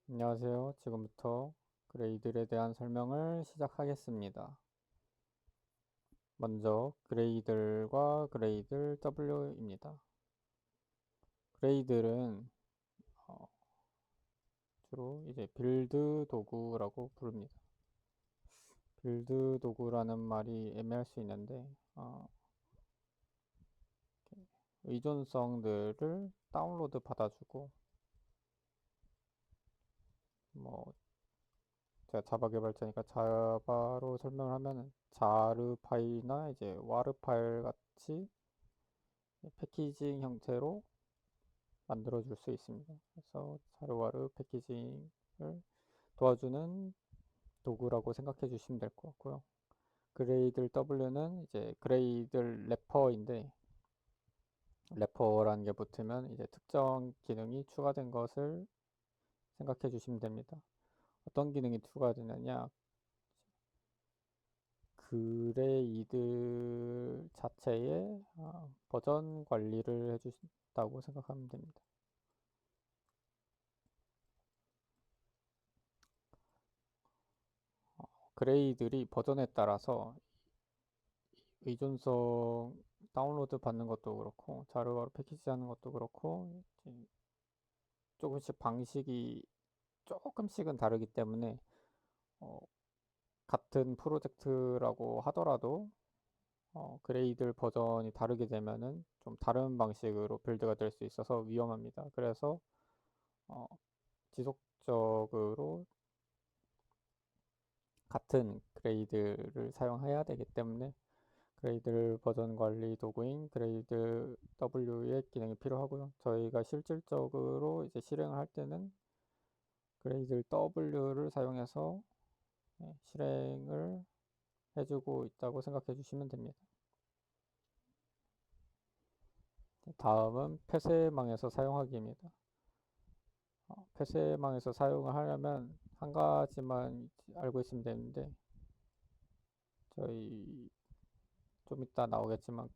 안녕하세요. 지금부터 그레이들에 대한 설명을 시작하겠습니다. 먼저 그레이들과 그레이들 W입니다. 그레이들은 어, 주로 이제 빌드 도구라고 부릅니다. 빌드 도구라는 말이 애매할 수 있는데 의존성들을 다운로드 받아주고 뭐 제가 자바 개발자니까 자바로 설명을 하면은 자르 파일이나 이제 와르 파일 같이 패키징 형태로 만들어 줄 수 있습니다. 그래서 자르와르 패키징을 도와주는 도구라고 생각해 주시면 될 것 같고요. 그레이들 W는 이제 그레이들 래퍼인데, 래퍼라는 게 붙으면 이제 특정 기능이 추가된 것을 생각해 주시면 됩니다. 어떤 기능이 추가되느냐? 그레이들 자체의 버전 관리를 해주신다고 생각하면 됩니다. 그레이들이 버전에 따라서 의존성 다운로드 받는 것도 그렇고 자료로 패키지 하는 것도 그렇고 조금씩 방식이 조금씩은 다르기 때문에 어, 같은 프로젝트라고 하더라도 그레이들 버전이 다르게 되면은 좀 다른 방식으로 빌드가 될 수 있어서 위험합니다. 그래서 어, 지속적으로 같은 그레이드를 사용해야 되기 때문에 그레이드 버전 관리 도구인 그레이드 W의 기능이 필요하고요. 저희가 실질적으로 이제 실행을 할 때는 그레이드 W를 사용해서 실행을 해주고 있다고 생각해 주시면 됩니다. 다음은 폐쇄망에서 사용하기입니다. 폐쇄망에서 사용을 하려면 한 가지만 알고 있으면 되는데, 저희 좀 이따 나오겠지만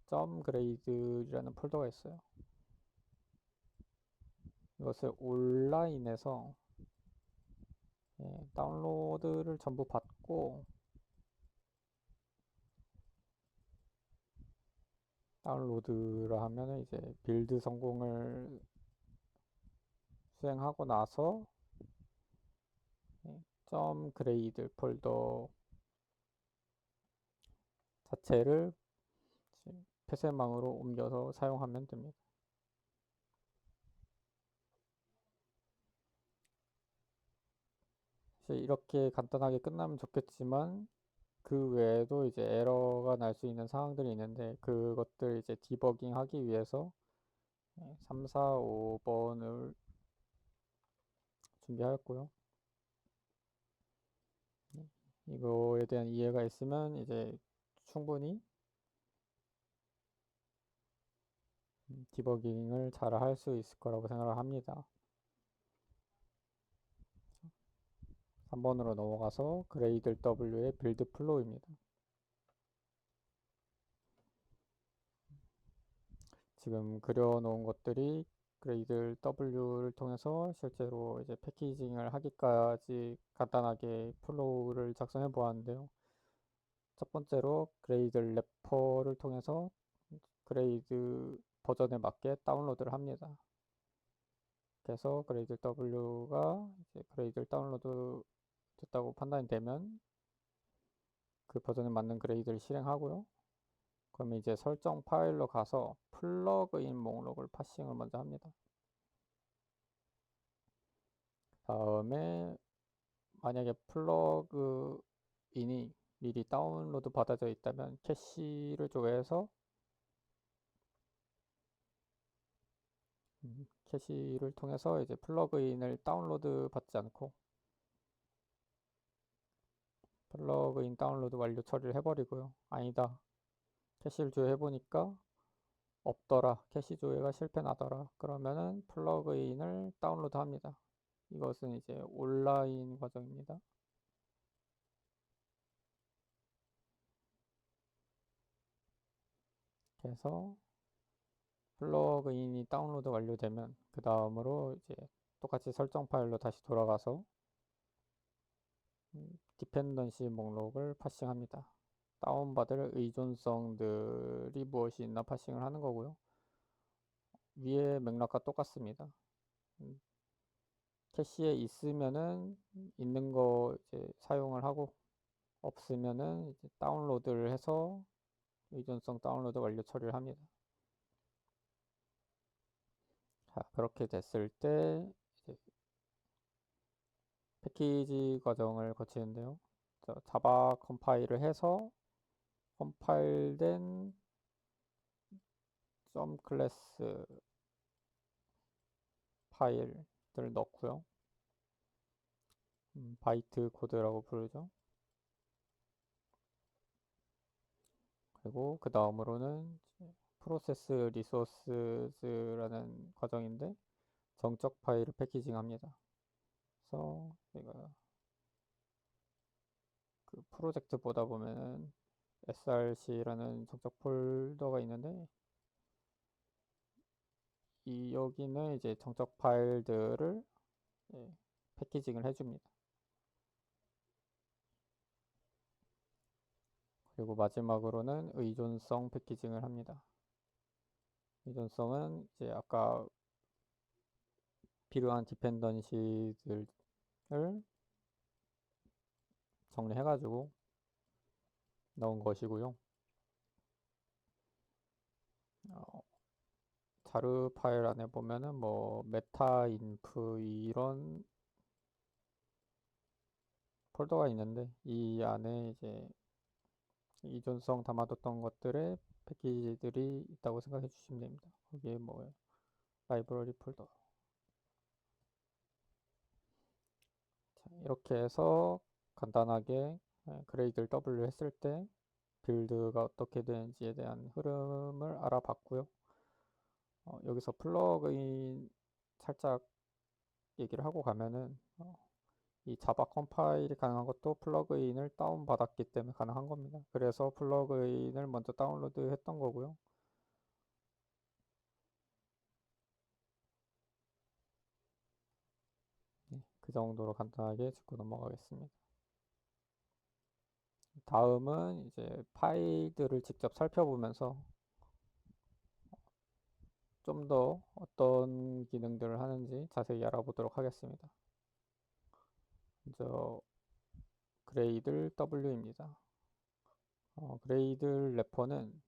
점 그레이드라는 폴더가 있어요. 이것을 온라인에서 다운로드를 전부 받고 다운로드라 하면은 이제 빌드 성공을 수행하고 나서 점 그레이드 폴더 자체를 폐쇄망으로 옮겨서 사용하면 됩니다. 사실 이렇게 간단하게 끝나면 좋겠지만 그 외에도 이제 에러가 날 수 있는 상황들이 있는데 그것들 이제 디버깅 하기 위해서 3, 4, 5번을 준비하였고요. 이거에 대한 이해가 있으면 이제 충분히 디버깅을 잘 할 수 있을 거라고 생각을 합니다. 3번으로 넘어가서 그레이들 W의 빌드 플로우입니다. 지금 그려놓은 것들이 그레이들 W를 통해서 실제로 이제 패키징을 하기까지 간단하게 플로우를 작성해 보았는데요. 첫 번째로 그레이들 래퍼를 통해서 그레이드 버전에 맞게 다운로드를 합니다. 그래서 그레이드 W가 이제 그레이드를 다운로드 됐다고 판단이 되면 그 버전에 맞는 그레이드를 실행하고요. 그러면 이제 설정 파일로 가서 플러그인 목록을 파싱을 먼저 합니다. 다음에 만약에 플러그인이 미리 다운로드 받아져 있다면 캐시를 조회해서 캐시를 통해서 이제 플러그인을 다운로드 받지 않고 플러그인 다운로드 완료 처리를 해버리고요. 아니다. 캐시를 조회해보니까 없더라. 캐시 조회가 실패 나더라. 그러면은 플러그인을 다운로드 합니다. 이것은 이제 온라인 과정입니다. 그래서 플러그인이 다운로드 완료되면 그 다음으로 이제 똑같이 설정 파일로 다시 돌아가서 디펜던시 목록을 파싱합니다. 다운받을 의존성들이 무엇이 있나 파싱을 하는 거고요. 위에 맥락과 똑같습니다. 캐시에 있으면은 있는 거 이제 사용을 하고, 없으면은 이제 다운로드를 해서 의존성 다운로드 완료 처리를 합니다. 자, 그렇게 됐을 때 이제 패키지 과정을 거치는데요. 자바 컴파일을 해서 컴파일된 클래스 파일들을 넣고요. 바이트 코드라고 부르죠. 그리고 그 다음으로는 프로세스 리소스라는 과정인데 정적 파일을 패키징 합니다. 그래서 제가 그 프로젝트 보다 보면은 src라는 정적 폴더가 있는데 여기는 이제 정적 파일들을 패키징을 해줍니다. 그리고 마지막으로는 의존성 패키징을 합니다. 의존성은 이제 아까 필요한 디펜던시들을 정리해가지고 넣은 것이고요. 자르 파일 안에 보면은 뭐 메타 인프 이런 폴더가 있는데 이 안에 이제 의존성 담아뒀던 것들의 패키지들이 있다고 생각해 주시면 됩니다. 거기에 뭐 라이브러리 폴더. 자, 이렇게 해서 간단하게 그레이드를 W 했을 때 빌드가 어떻게 되는지에 대한 흐름을 알아봤고요. 여기서 플러그인 살짝 얘기를 하고 가면은 이 자바 컴파일이 가능한 것도 플러그인을 다운받았기 때문에 가능한 겁니다. 그래서 플러그인을 먼저 다운로드 했던 거고요. 네, 그 정도로 간단하게 짚고 넘어가겠습니다. 다음은 이제 파일들을 직접 살펴보면서 좀 더 어떤 기능들을 하는지 자세히 알아보도록 하겠습니다. 먼저 그레이들 W입니다. 그레이들 래퍼는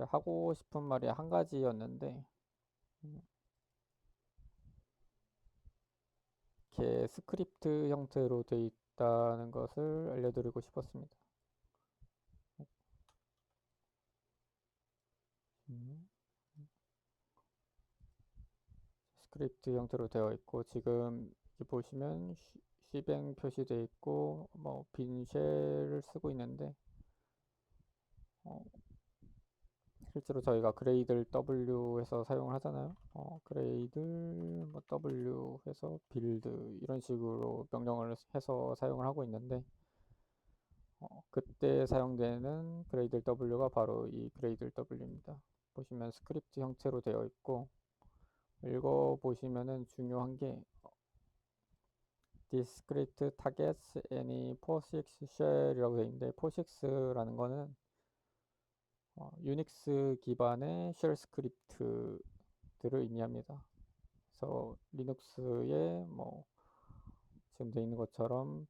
하고 싶은 말이 한 가지였는데 이렇게 스크립트 형태로 되어 있다는 것을 알려드리고 싶었습니다. 스크립트 형태로 되어 있고 지금 여기 보시면 C뱅 표시되어 있고 뭐 빈 쉘을 쓰고 있는데 실제로 저희가 그레이들 W 해서 사용을 하잖아요. 그레이들 뭐 W 해서 빌드 이런 식으로 명령을 해서 사용을 하고 있는데 그때 사용되는 그레이들 W가 바로 이 그레이들 W입니다. 보시면 스크립트 형태로 되어 있고 읽어보시면은 중요한 게 discrete targets any POSIX shell이라고 되어 있는데 POSIX라는 거는 유닉스 기반의 쉘 스크립트들을 의미합니다. 그래서 리눅스에 뭐 지금 되어 있는 것처럼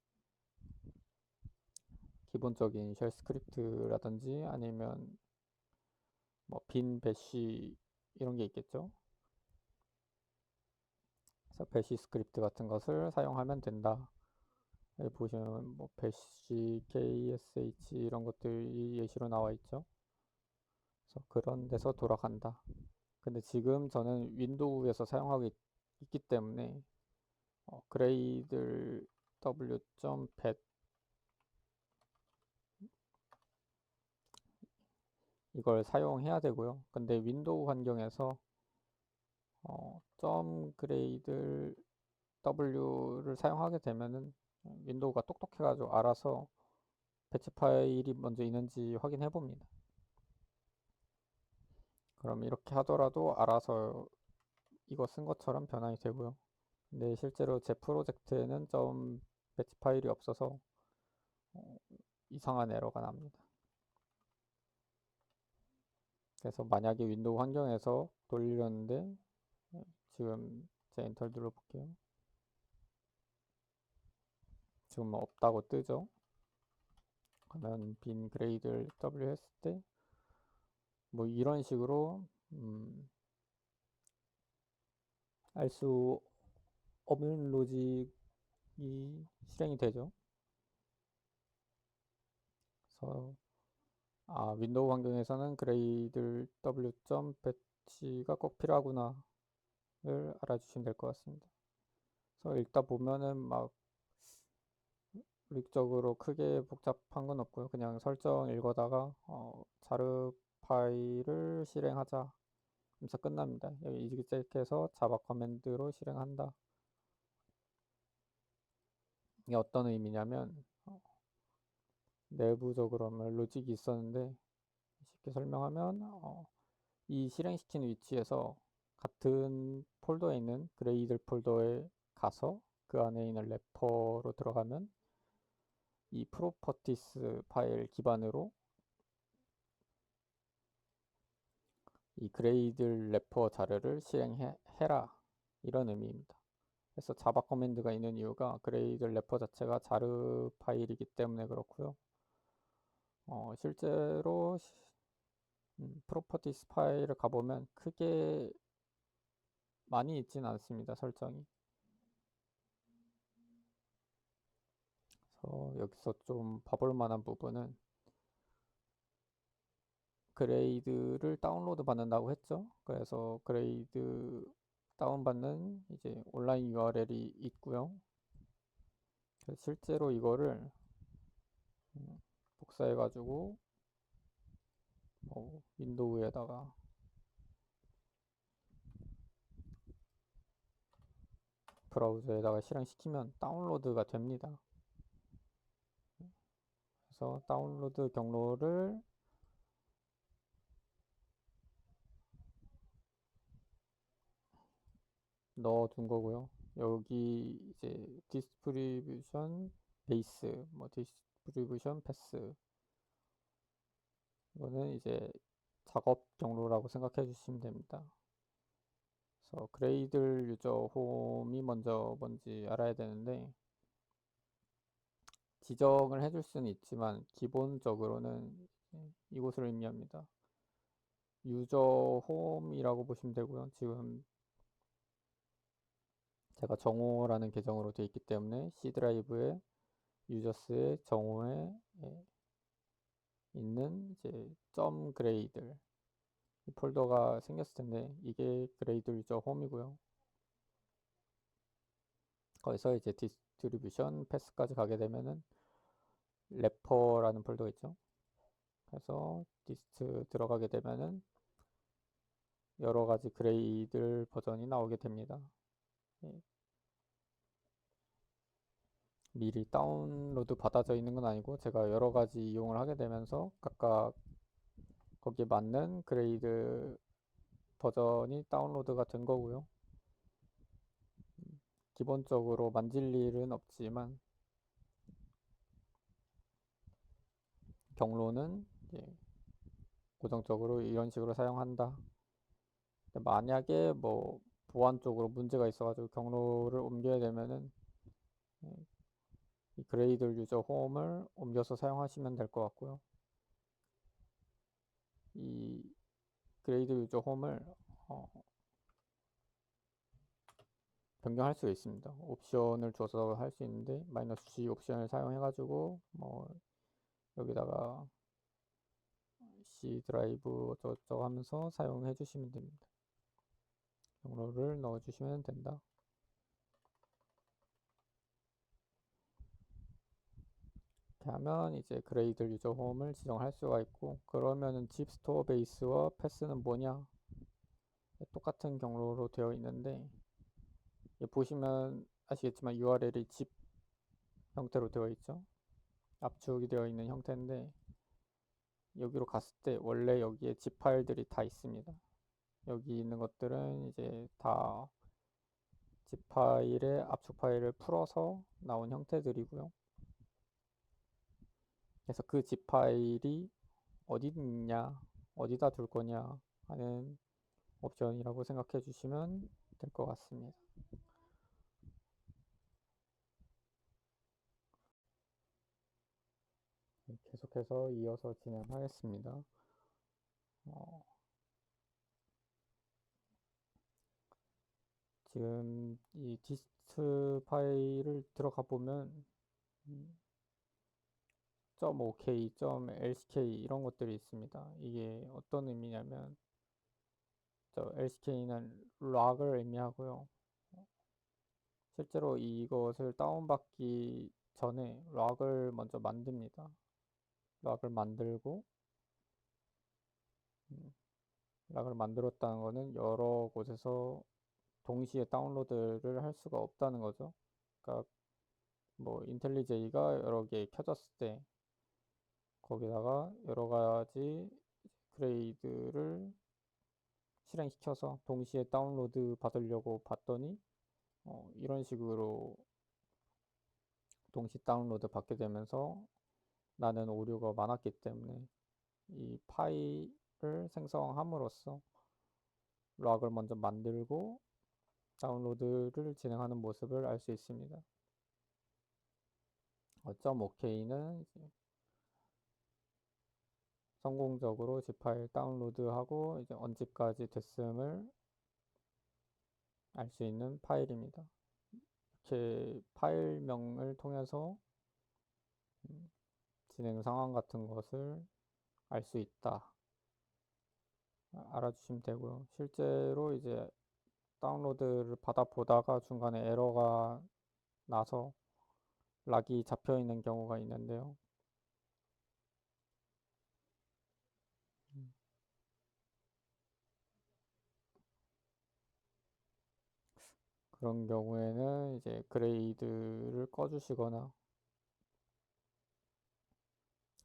기본적인 쉘 스크립트라든지 아니면 뭐 빈 배시 이런 게 있겠죠. 그래서 배시 스크립트 같은 것을 사용하면 된다. 여기 보시면 뭐 배시, KSH 이런 것들이 예시로 나와 있죠. 그래서 그런 데서 돌아간다. 근데 지금 저는 윈도우에서 사용하고 있기 때문에 그레이들 w.bat 이걸 사용해야 되고요. 근데 윈도우 환경에서 .gradle w를 사용하게 되면은 윈도우가 똑똑해가지고 알아서 배치 파일이 먼저 있는지 확인해 봅니다. 그럼 이렇게 하더라도 알아서 이거 쓴 것처럼 변환이 되고요. 근데 실제로 제 프로젝트에는 점 배치 파일이 없어서 어, 이상한 에러가 납니다. 그래서 만약에 윈도우 환경에서 돌리려는데 지금 제 엔터를 눌러볼게요. 지금 없다고 뜨죠? 그러면 빈 그레이드 W 했을 때 뭐 이런 식으로 알 수 없는 로직이 실행이 되죠. 그래서 윈도우 환경에서는 그레이드 W 점 배치가 꼭 필요하구나를 알아주시면 될 것 같습니다. 그래서 읽다 보면은 막 조직적으로 크게 복잡한 건 없고요. 그냥 설정 읽어다가 자르 파일을 실행하자 하면서 끝납니다. 여기 이직제해서 자바 커맨드로 실행한다. 이게 어떤 의미냐면 내부적으로 로직이 있었는데 쉽게 설명하면 이 실행시키는 위치에서 같은 폴더에 있는 그레이들 폴더에 가서 그 안에 있는 래퍼로 들어가면 이 프로퍼티스 파일 기반으로 이 그레이드 래퍼 자료를 실행해라 이런 의미입니다. 그래서 자바 커맨드가 있는 이유가 그레이드 래퍼 자체가 자르 파일이기 때문에 그렇고요. 실제로 프로퍼티스 파일을 가보면 크게 많이 있진 않습니다. 설정이. 그래서 여기서 좀 봐볼 만한 부분은 그레이드를 다운로드 받는다고 했죠. 그래서 그레이드 다운받는 이제 온라인 URL이 있고요. 실제로 이거를 복사해가지고 윈도우에다가 브라우저에다가 실행시키면 다운로드가 됩니다. 그래서 다운로드 경로를 넣어둔 거고요. 여기 이제 디스트리뷰션 베이스, 디스트리뷰션 패스 이거는 이제 작업 경로라고 생각해 주시면 됩니다. 그래서 그레이드 유저 홈이 먼저 뭔지 알아야 되는데 지정을 해줄 수는 있지만 기본적으로는 이곳을 의미합니다. 유저 홈이라고 보시면 되고요. 지금 제가 정호라는 계정으로 되어 있기 때문에 C 드라이브에 유저스의 정호에 있는 이제 점 그레이드 이 폴더가 생겼을 텐데 이게 그레이드 유저 홈이고요. 거기서 이제 디스트리뷰션 패스까지 가게 되면은 래퍼라는 폴더 있죠. 그래서 디스트 들어가게 되면은 여러 가지 그레이드 버전이 나오게 됩니다. 미리 다운로드 받아져 있는 건 아니고 제가 여러 가지 이용을 하게 되면서 각각 거기에 맞는 그레이드 버전이 다운로드가 된 거고요. 기본적으로 만질 일은 없지만 경로는 고정적으로 이런 식으로 사용한다. 만약에 보안 쪽으로 문제가 있어가지고 경로를 옮겨야 되면은 이 그레이드 유저 홈을 옮겨서 사용하시면 될 것 같고요. 이 그레이드 유저 홈을 변경할 수 있습니다. 옵션을 줘서 할 수 있는데 -C 옵션을 사용해가지고 여기다가 C 드라이브 어쩌고저쩌고 하면서 사용해 주시면 됩니다. 경로를 넣어 주시면 된다. 이렇게 하면 이제 그레이드 유저 홈을 지정할 수가 있고 그러면은 집 스토어 베이스와 패스는 뭐냐? 똑같은 경로로 되어 있는데 보시면 아시겠지만 URL이 집 형태로 되어 있죠. 압축이 되어 있는 형태인데 여기로 갔을 때 원래 여기에 집 파일들이 다 있습니다. 여기 있는 것들은 이제 다 zip 파일에 압축 파일을 풀어서 나온 형태들이고요. 그래서 그 zip 파일이 어디 있냐, 어디다 둘 거냐 하는 옵션이라고 생각해 주시면 될 것 같습니다. 계속해서 이어서 진행하겠습니다. 지금 이 디스트 파일을 들어가 보면 .ok, .lck 이런 것들이 있습니다. 이게 어떤 의미냐면 lck는 락을 의미하고요. 실제로 이것을 다운받기 전에 락을 먼저 만듭니다. 락을 만들고 락을 만들었다는 것은 여러 곳에서 동시에 다운로드를 할 수가 없다는 거죠. 그러니까 뭐 인텔리제이가 여러 개 켜졌을 때 거기다가 여러 가지 그레이드를 실행시켜서 동시에 다운로드 받으려고 봤더니 이런 식으로 동시 다운로드 받게 되면서 나는 오류가 많았기 때문에 이 파일을 생성함으로써 락을 먼저 만들고 다운로드를 진행하는 모습을 알 수 있습니다. .ok는 성공적으로 zip 파일 다운로드하고 이제 언집까지 됐음을 알 수 있는 파일입니다. 이렇게 파일명을 통해서 진행 상황 같은 것을 알 수 있다. 알아주시면 되고요. 실제로 이제 다운로드를 받아 보다가 중간에 에러가 나서 락이 잡혀 있는 경우가 있는데요. 그런 경우에는 이제 그레이드를 꺼주시거나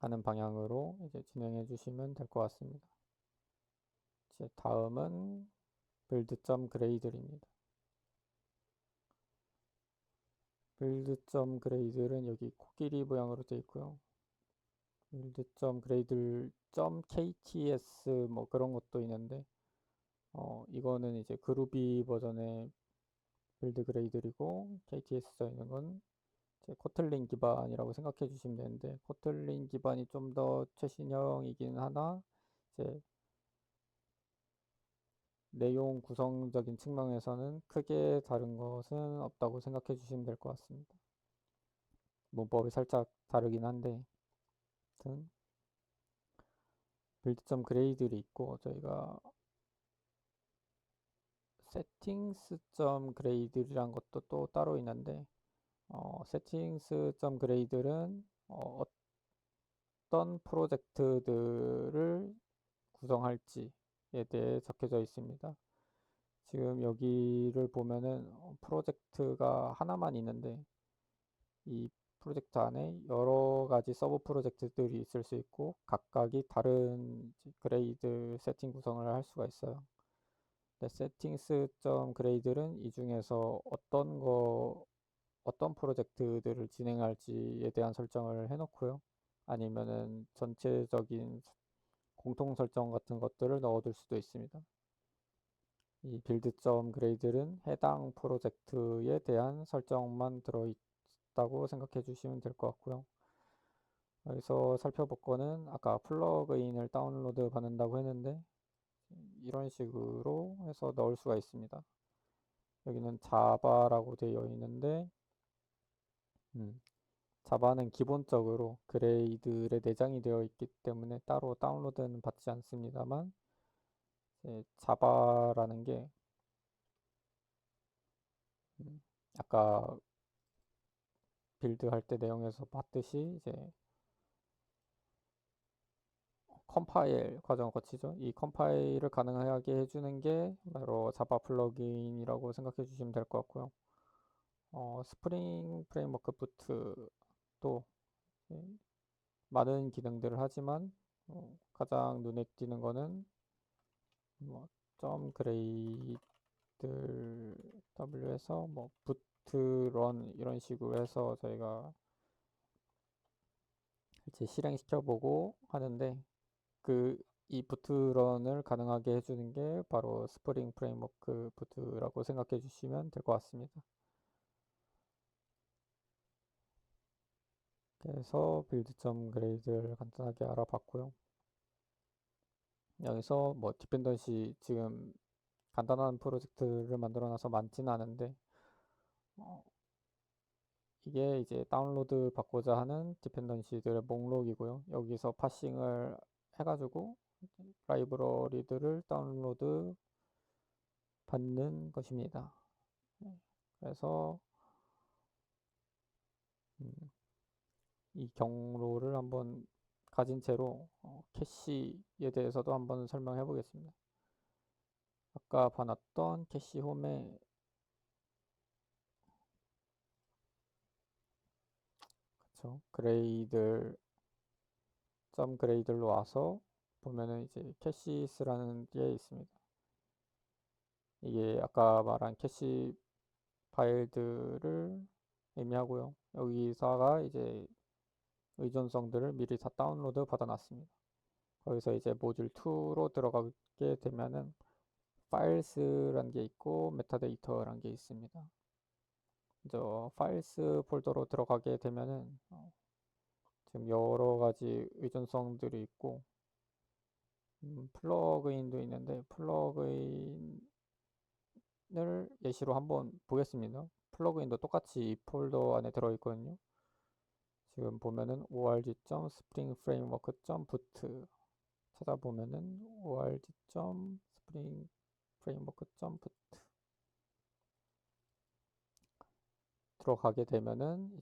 하는 방향으로 이제 진행해 주시면 될 것 같습니다. 이제 다음은 build.grade입니다. build.grade는 여기 코끼리 모양으로 되어 있고요. build.gradle.kts 뭐 그런 것도 있는데 이거는 이제 그루비 버전의 빌드 그레이들이고 KTS 써 있는 건 코틀린 기반이라고 생각해 주시면 되는데 코틀린 기반이 좀 더 최신형이긴 하나 이제 내용 구성적인 측면에서는 크게 다른 것은 없다고 생각해 주시면 될 것 같습니다. 문법이 살짝 다르긴 한데 아무튼 빌드.그레이드이 그레이들이 있고 저희가 settings.grade이란 것도 또 따로 있는데 settings.grade는 어떤 프로젝트들을 구성할지에 대해 적혀져 있습니다. 지금 여기를 보면은 프로젝트가 하나만 있는데 이 프로젝트 안에 여러 가지 서브 프로젝트들이 있을 수 있고 각각이 다른 그레이드 세팅 구성을 할 수가 있어요. settings.grade는 이 중에서 어떤 프로젝트들을 진행할지에 대한 설정을 해놓고요. 아니면은 전체적인 공통 설정 같은 것들을 넣어둘 수도 있습니다. 이 build.grade는 해당 프로젝트에 대한 설정만 들어있다고 생각해 주시면 될 것 같고요. 여기서 살펴볼 거는 아까 플러그인을 다운로드 받는다고 했는데 이런 식으로 해서 넣을 수가 있습니다. 여기는 자바라고 되어 있는데 자바는 기본적으로 그레이드에 내장이 되어 있기 때문에 따로 다운로드는 받지 않습니다만 자바라는 게 아까 빌드할 때 내용에서 봤듯이 이제 컴파일 과정을 거치죠. 이 컴파일을 가능하게 해주는 게 바로 자바 플러그인이라고 생각해 주시면 될 것 같고요. 스프링 프레임워크 부트도 많은 기능들을 하지만 가장 눈에 띄는 거는 .grade w에서 뭐 부트런 이런 식으로 해서 저희가 이제 실행시켜 보고 하는데, 이 부트런을 가능하게 해주는 게 바로 스프링 프레임워크 부트라고 생각해 주시면 될 것 같습니다. 그래서 빌드.grade를 간단하게 알아봤고요. 여기서 뭐 디펜던시 지금 간단한 프로젝트를 만들어 놔서 많지는 않은데, 어, 이게 이제 다운로드 받고자 하는 디펜던시들의 목록이고요. 여기서 파싱을 해가지고 라이브러리들을 다운로드 받는 것입니다. 그래서 이 경로를 한번 가진 채로 캐시에 대해서도 한번 설명해 보겠습니다. 아까 봐놨던 캐시 홈에 그쵸, 그레이들로 와서 보면은 이제 캐시스라는 게 있습니다. 이게 아까 말한 캐시 파일들을 의미하고요. 여기서가 이제 의존성들을 미리 다 다운로드 받아놨습니다. 거기서 이제 모듈 2로 들어가게 되면은 파일스라는 게 있고 메타데이터라는 게 있습니다. 먼저 파일스 폴더로 들어가게 되면은 지금 여러 가지 의존성들이 있고 플러그인도 있는데, 플러그인을 예시로 한번 보겠습니다. 플러그인도 똑같이 이 폴더 안에 들어있거든요. 지금 보면은 org.springframework.boot 찾아보면은 org.springframework.boot 들어가게 되면은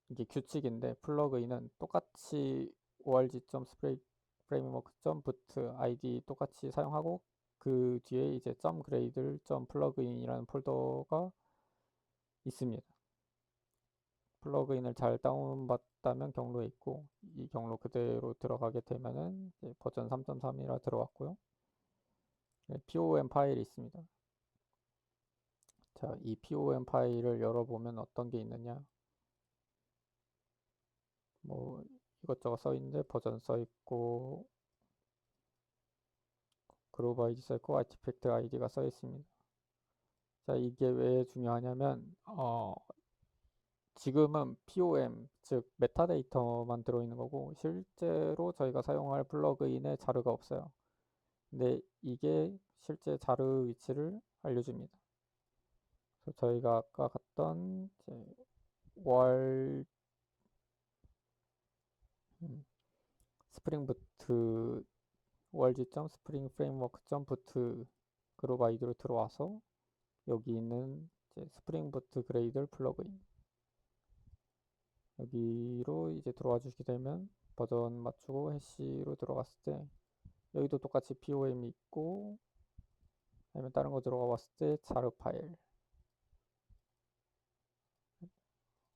이게 규칙인데, 플러그인은 똑같이 org.springframework.boot id 똑같이 사용하고 그 뒤에 이제 .gradle .plugin이라는 폴더가 있습니다. 플러그인을 잘 다운받다면 경로에 있고, 이 경로 그대로 들어가게 되면은 버전 3.3이라 들어왔고요. POM 파일이 있습니다. 자, 이 POM 파일을 열어보면 어떤 게 있느냐, 뭐 이것저것 써있는데 버전 써있고 그룹 아이디 써있고 아티팩트 아이디가 써있습니다. 자, 이게 왜 중요하냐면 지금은 POM, 즉 메타데이터만 들어있는 거고 실제로 저희가 사용할 플러그인에 자르가 없어요. 근데 이게 실제 자르 위치를 알려줍니다. 그래서 저희가 아까 갔던 월 스프링부트 월g.springframework.boot 그룹 아이디로 들어와서 여기 있는 스프링부트 그레이들 플러그인 여기로 이제 들어와 주시게 되면 버전 맞추고 해시로 들어갔을 때 여기도 똑같이 POM이 있고, 아니면 다른 거 들어가 봤을 때 자르 파일,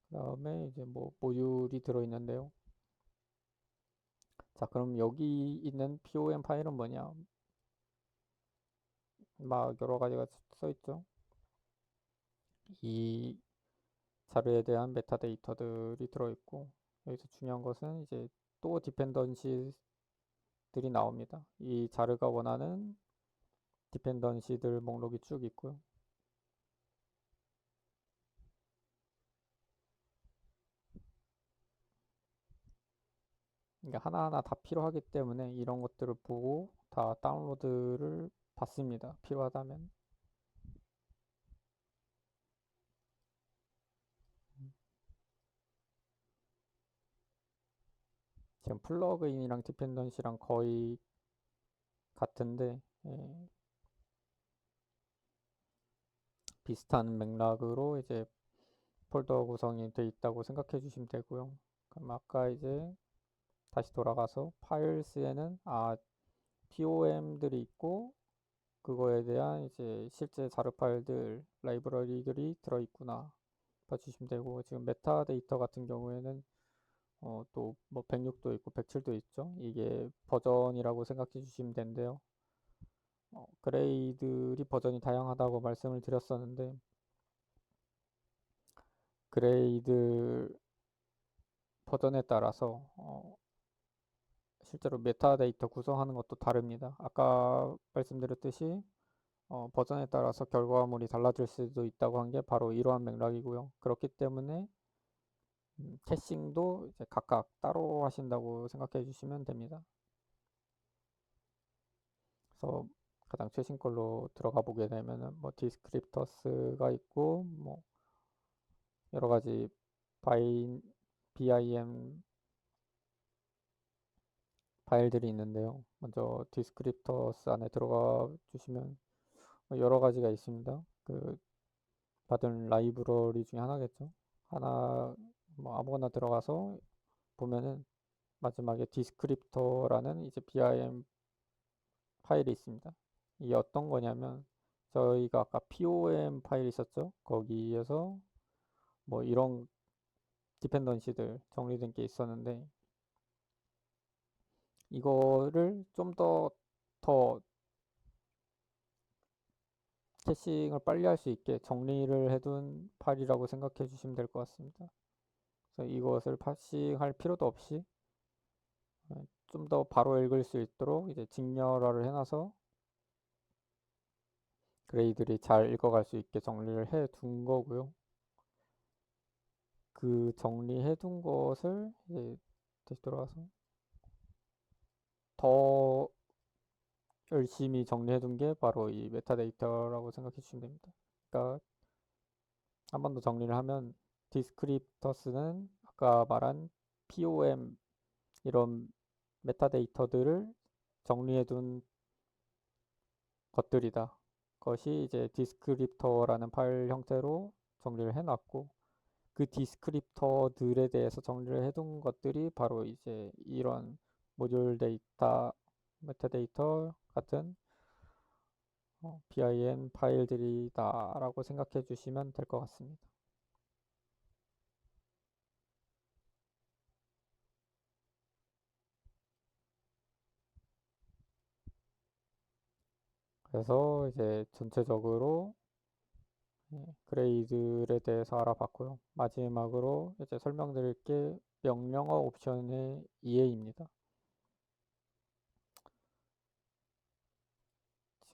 그 다음에 이제 뭐 모듈이 들어있는데요. 자, 그럼 여기 있는 POM 파일은 뭐냐? 막 여러 가지가 써있죠. 이 자료에 대한 메타데이터들이 들어있고, 여기서 중요한 것은 이제 또 디펜던시들이 나옵니다. 이 자르가 원하는 디펜던시들 목록이 쭉 있고요. 그러니까 하나하나 다 필요하기 때문에 이런 것들을 보고 다 다운로드를 받습니다. 필요하다면. 지금 플러그인이랑 디펜던시랑 거의 같은데, 비슷한 맥락으로 이제 폴더 구성이 돼 있다고 생각해 주시면 되고요. 그럼 아까 이제 다시 돌아가서 파일스에는 POM들이 있고 그거에 대한 이제 실제 자료 파일들, 라이브러리들이 들어있구나 봐주시면 되고, 지금 메타데이터 같은 경우에는 또 뭐 106도 있고 107도 있죠. 이게 버전이라고 생각해 주시면 되는데요. 그레이들이 버전이 다양하다고 말씀을 드렸었는데, 그레이드 버전에 따라서 실제로 메타데이터 구성하는 것도 다릅니다. 아까 말씀드렸듯이 버전에 따라서 결과물이 달라질 수도 있다고 한 게 바로 이러한 맥락이고요. 그렇기 때문에 캐싱도 이제 각각 따로 하신다고 생각해 주시면 됩니다. 그래서 가장 최신 걸로 들어가 보게 되면은 뭐 디스크립터스가 있고 뭐 여러 가지 BIM 파일들이 있는데요. 먼저 디스크립터스 안에 들어가 주시면 여러 가지가 있습니다. 그 받은 라이브러리 중에 하나겠죠. 하나 뭐 아무거나 들어가서 보면은 마지막에 디스크립터라는 이제 BIM 파일이 있습니다. 이게 어떤 거냐면 저희가 아까 POM 파일 있었죠? 거기에서 뭐 이런 디펜던시들 정리된 게 있었는데 이거를 좀 더 캐싱을 빨리 할 수 있게 정리를 해둔 파일이라고 생각해 주시면 될 것 같습니다. 그래서 이것을 파싱할 필요도 없이 좀 더 바로 읽을 수 있도록 이제 직렬화를 해놔서 그레이들이 잘 읽어갈 수 있게 정리를 해 둔 거고요. 그 정리해 둔 것을 이제 다시 돌아가서 더 열심히 정리해 둔 게 바로 이 메타데이터라고 생각해 주시면 됩니다. 그러니까 한 번 더 정리를 하면 디스크립터스는 아까 말한 POM 이런 메타데이터들을 정리해 둔 것들이다. 그것이 이제 디스크립터라는 파일 형태로 정리를 해놨고 그 디스크립터들에 대해서 정리를 해둔 것들이 바로 이제 이런 모듈 데이터, 메타데이터 같은 BIM 파일들이다라고 생각해 주시면 될 것 같습니다. 그래서 이제 전체적으로 그레이들에 대해서 알아봤고요. 마지막으로 이제 설명드릴 게 명령어 옵션의 이해입니다.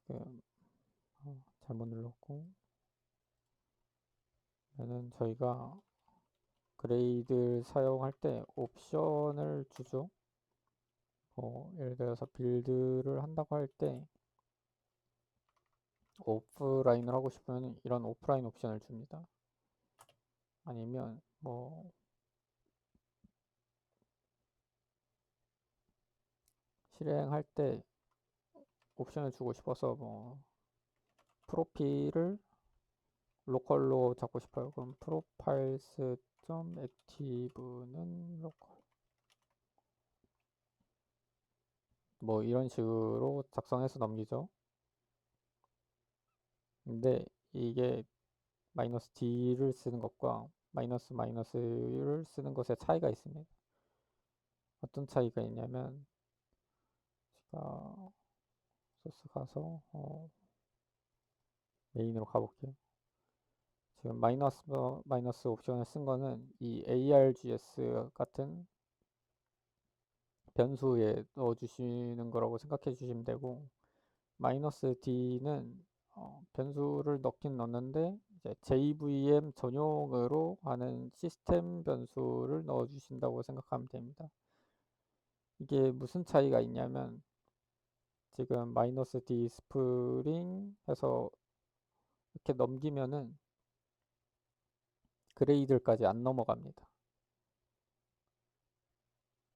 지금 잘못 눌렀고 는 저희가 그레이드 사용할 때 옵션을 주죠. 예를 들어서 빌드를 한다고 할 때 오프라인을 하고 싶으면 이런 오프라인 옵션을 줍니다. 아니면 뭐 실행할 때 옵션을 주고 싶어서 뭐 프로필을 로컬로 잡고 싶어요. 그럼 profiles.active는 로컬 뭐 이런 식으로 작성해서 넘기죠. 근데 이게 마이너스 D를 쓰는 것과 마이너스 마이너스를 쓰는 것에 차이가 있습니다. 어떤 차이가 있냐면 제가 소스 가서 메인으로 가볼게요. 지금 마이너스 옵션을 쓴 거는 이 args 같은 변수에 넣어주시는 거라고 생각해 주시면 되고 마이너스 d는 변수를 넣긴 넣는데 이제 JVM 전용으로 하는 시스템 변수를 넣어주신다고 생각하면 됩니다. 이게 무슨 차이가 있냐면 지금 마이너스 d 스프링 해서 이렇게 넘기면은 그레이들까지 안 넘어갑니다.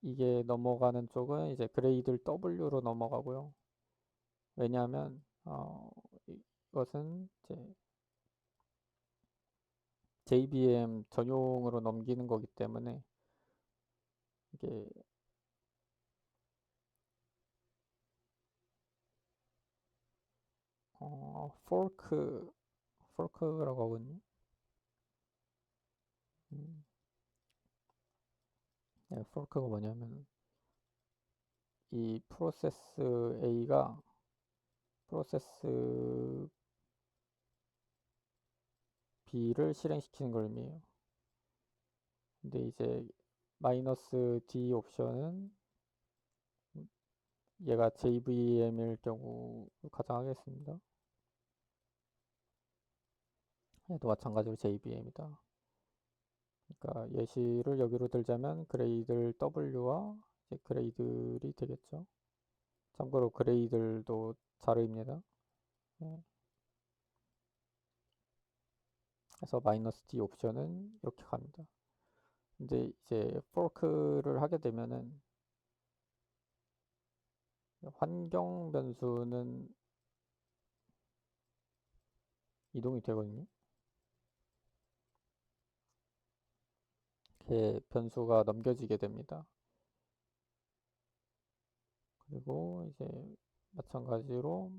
이게 넘어가는 쪽은 이제 그레이들 W로 넘어가고요. 왜냐하면 이것은 이제 JVM 전용으로 넘기는 거기 때문에 이게 포크라고 하거든요. 음, fork가 뭐냐면 이 프로세스 A가 프로세스 B를 실행시키는 걸 의미해요. 근데 이제 마이너스 D 옵션은 얘가 JVM일 경우 가정하겠습니다. 얘도 마찬가지로 JVM이다. 그러니까 예시를 여기로 들자면 그레이들 W와 이제 그레이들이 되겠죠. 참고로 그레이들도 자르입니다. 그래서 마이너스 D 옵션은 이렇게 갑니다. 근데 이제 포크를 하게 되면은 환경 변수는 이동이 되거든요. 이렇게 변수가 넘겨지게 됩니다. 그리고 이제 마찬가지로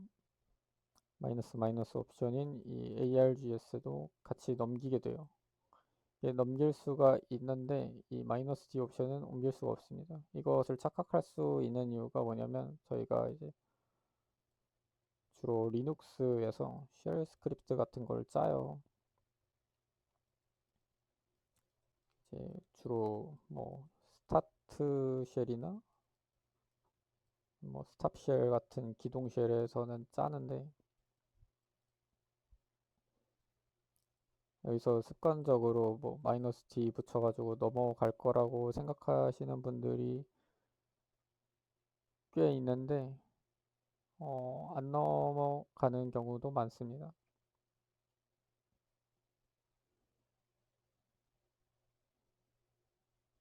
마이너스 옵션인 이 ARGS도 같이 넘기게 돼요. 넘길 수가 있는데 이 마이너스 D 옵션은 옮길 수가 없습니다. 이것을 착각할 수 있는 이유가 뭐냐면 저희가 이제 주로 리눅스에서 쉘 스크립트 같은 걸 짜요. 이제 주로 뭐 스타트 쉘이나 뭐 스탑 쉘 같은 기동 쉘에서는 짜는데 여기서 습관적으로 뭐 마이너스 D 붙여가지고 넘어갈 거라고 생각하시는 분들이 꽤 있는데 안 넘어가는 경우도 많습니다.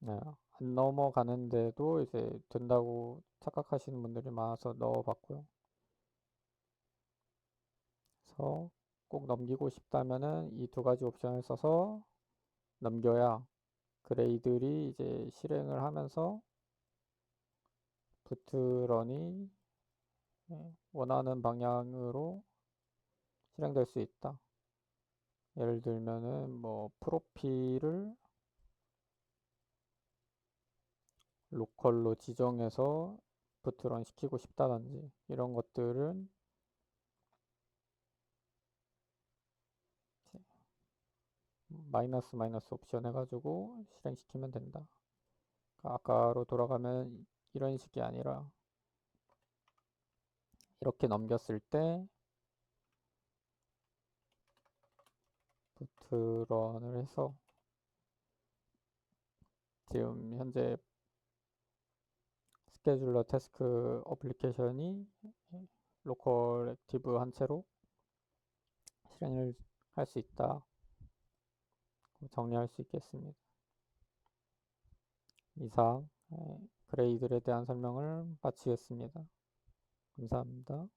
네, 안 넘어가는데도 이제 된다고 착각하시는 분들이 많아서 넣어봤고요. 그래서 꼭 넘기고 싶다면은 이 두 가지 옵션을 써서 넘겨야 그레이들이 이제 실행을 하면서 부트런이 원하는 방향으로 실행될 수 있다. 예를 들면은 뭐 프로필을 로컬로 지정해서 부트런 시키고 싶다든지 이런 것들은 마이너스 옵션 해가지고 실행시키면 된다. 그러니까 아까로 돌아가면 이런 식이 아니라 이렇게 넘겼을 때 부트런을 해서 지금 현재 스케줄러 태스크 어플리케이션이 로컬 액티브 한 채로 실행을 할 수 있다. 정리할 수 있겠습니다. 이상 그레이들에 대한 설명을 마치겠습니다. 감사합니다.